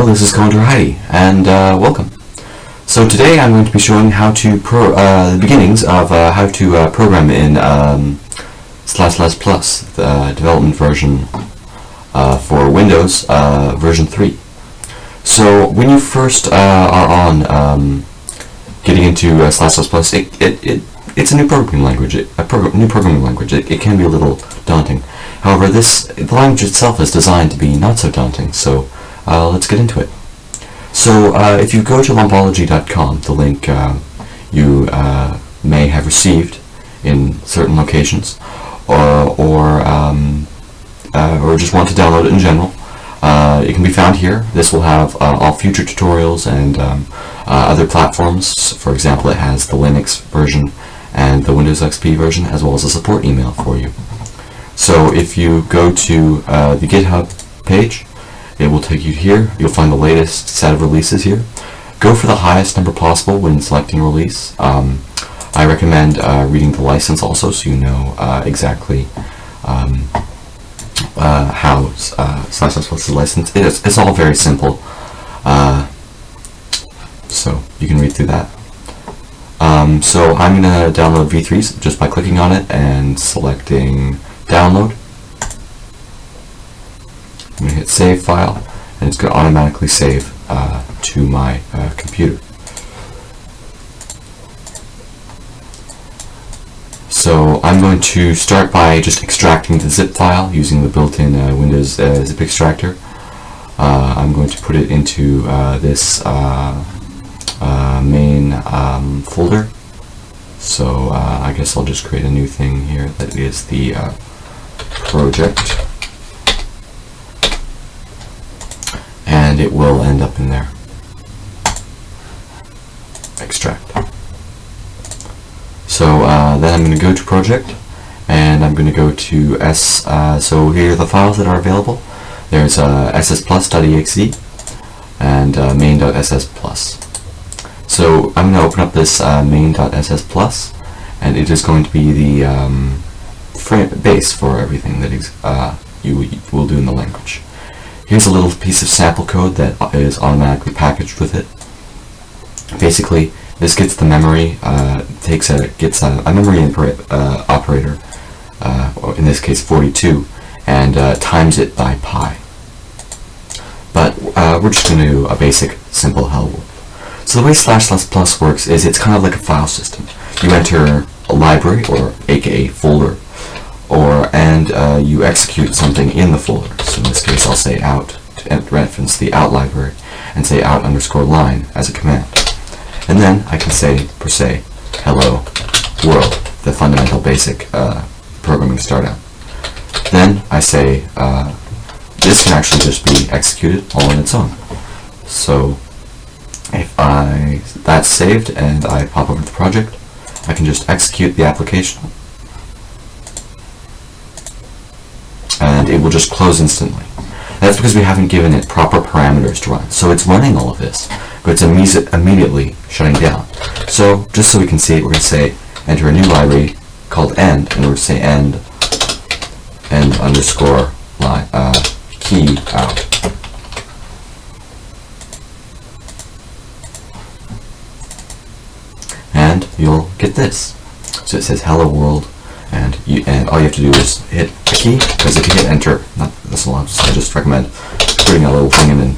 Hello, this is Contra Heidi, and welcome. So today I'm going to be showing how to the beginnings of how to program in // the development version for Windows version 3. So when you first are on getting into // it's a new programming language. New programming language. It can be a little daunting. However, the language itself is designed to be not so daunting. So let's get into it. So if you go to lumpology.com, the link you may have received in certain locations, or just want to download it in general, it can be found here. This will have all future tutorials and other platforms. For example, it has the Linux version and the Windows XP version, as well as a support email for you. So if you go to the GitHub page, it will take you here. You'll find the latest set of releases here. Go for the highest number possible when selecting release. I recommend reading the license also, so you know exactly how // is licensed. It's all very simple, so you can read through that. So I'm going to download v3s just by clicking on it and selecting download. I'm going to hit save file, and it's going to automatically save to my computer. So I'm going to start by just extracting the zip file using the built-in Windows zip extractor. I'm going to put it into this main folder. So I guess I'll just create a new thing here that is the project, and it will end up in there. Extract. So then I'm going to go to project, and I'm going to go to so here are the files that are available. There's ssplus.exe and main.ss+. So I'm going to open up this main.ss+, and it is going to be the base for everything that you will do in the language. Here's a little piece of sample code that is automatically packaged with it. Basically, this gets the memory, gets a memory operator, or in this case 42, and times it by pi. But we're just going to do a basic, simple hello world. So the way // works is it's kind of like a file system. You enter a library, or aka folder, and you execute something in the folder. So in this case I'll say out to reference the out library, and say out_line as a command. And then I can say, per se, hello world, the fundamental basic programming start out. Then I say this can actually just be executed all on its own. So if that's saved and I pop over to the project, I can just execute the application, and it will just close instantly. That's because we haven't given it proper parameters to run. So it's running all of this, but it's immediately shutting down. So just so we can see it, we're going to say enter a new library called end, and we're going to say end underscore line key out. And you'll get this. So it says hello world, and all you have to do is hit a key, because if you hit enter, I just recommend putting a little thing in and